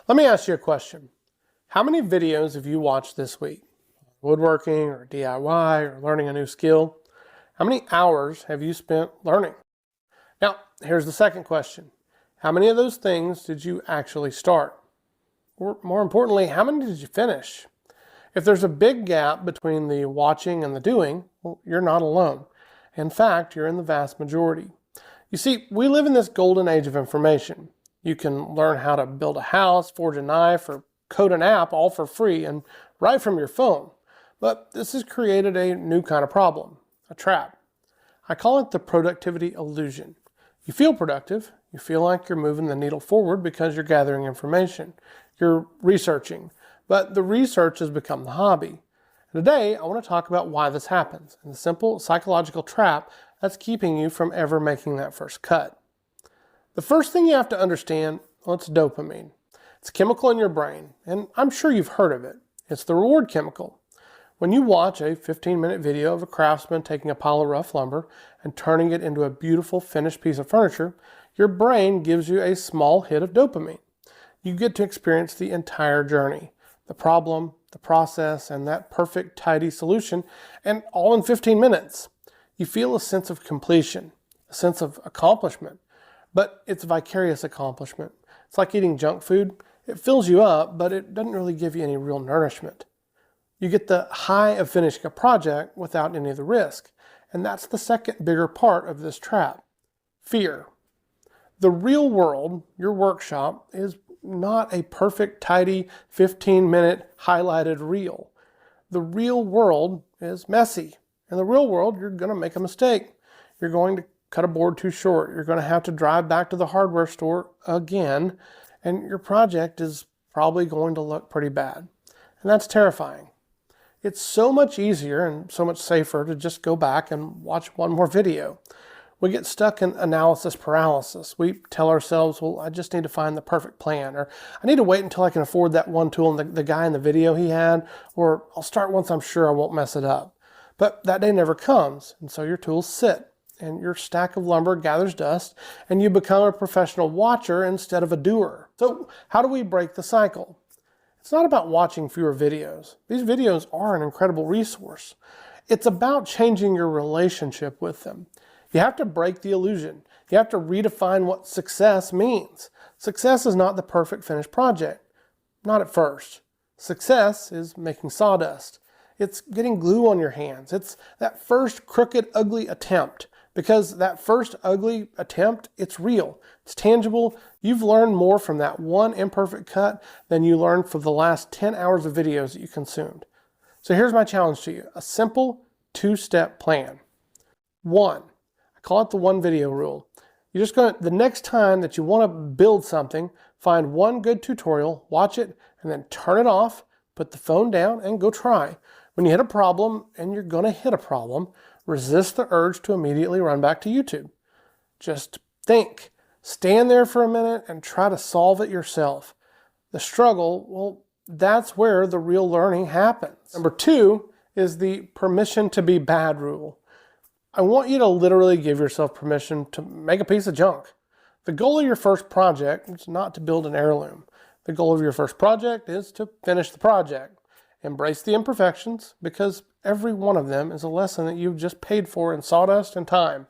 Let me ask you a question. How many videos have you watched this week? Woodworking or DIY or learning a new skill? How many hours have you spent learning? Now, here's the second question. How many of those things did you actually start? Or more importantly, how many did you finish? If there's a big gap between the watching and the doing, well, you're not alone. In fact, you're in the vast majority. You see, we live in this golden age of information. You can learn how to build a house, forge a knife, or code an app all for free and right from your phone. But this has created a new kind of problem, a trap. I call it the productivity illusion. You feel productive. You feel like you're moving the needle forward because you're gathering information. You're researching. But the research has become the hobby. And today, I want to talk about why this happens and the simple psychological trap that's keeping you from ever making that first cut. The first thing you have to understand, well, it's dopamine. It's a chemical in your brain, and I'm sure you've heard of it. It's the reward chemical. When you watch a 15-minute video of a craftsman taking a pile of rough lumber and turning it into a beautiful finished piece of furniture, your brain gives you a small hit of dopamine. You get to experience the entire journey, the problem, the process, and that perfect, tidy solution, and all in 15 minutes. You feel a sense of completion, a sense of accomplishment, but it's vicarious accomplishment. It's like eating junk food. It fills you up, but it doesn't really give you any real nourishment. You get the high of finishing a project without any of the risk, and that's the second bigger part of this trap, fear. The real world, your workshop, is not a perfect, tidy, 15-minute highlighted reel. The real world is messy. In the real world, you're going to make a mistake. You're going to cut a board too short. You're going to have to drive back to the hardware store again, and your project is probably going to look pretty bad. And that's terrifying. It's so much easier and so much safer to just go back and watch one more video. We get stuck in analysis paralysis. We tell ourselves, well, I just need to find the perfect plan, or I need to wait until I can afford that one tool and the guy in the video he had, or I'll start once I'm sure I won't mess it up. But that day never comes, and so your tools sit, and your stack of lumber gathers dust, and you become a professional watcher instead of a doer. So how do we break the cycle? It's not about watching fewer videos. These videos are an incredible resource. It's about changing your relationship with them. You have to break the illusion. You have to redefine what success means. Success is not the perfect finished project. Not at first. Success is making sawdust. It's getting glue on your hands. It's that first crooked, ugly attempt. Because that first ugly attempt, it's real. It's tangible. You've learned more from that one imperfect cut than you learned from the last 10 hours of videos that you consumed. So here's my challenge to you. A simple two-step plan. 1. I call it the one video rule. You're just going to, the next time that you want to build something, find one good tutorial, watch it, and then turn it off, put the phone down, and go try. When you hit a problem, and you're going to hit a problem, resist the urge to immediately run back to YouTube. Just think. Stand there for a minute and try to solve it yourself. The struggle, well, that's where the real learning happens. Number 2 is the permission to be bad rule. I want you to literally give yourself permission to make a piece of junk. The goal of your first project is not to build an heirloom. The goal of your first project is to finish the project. Embrace the imperfections, because every one of them is a lesson that you've just paid for in sawdust and time.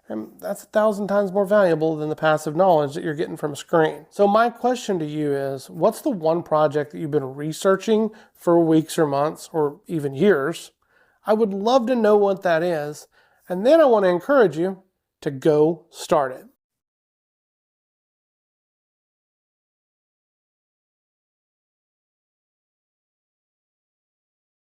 And that's 1,000 times more valuable than the passive knowledge that you're getting from a screen. So my question to you is, what's the one project that you've been researching for weeks or months or even years? I would love to know what that is. And then I want to encourage you to go start it.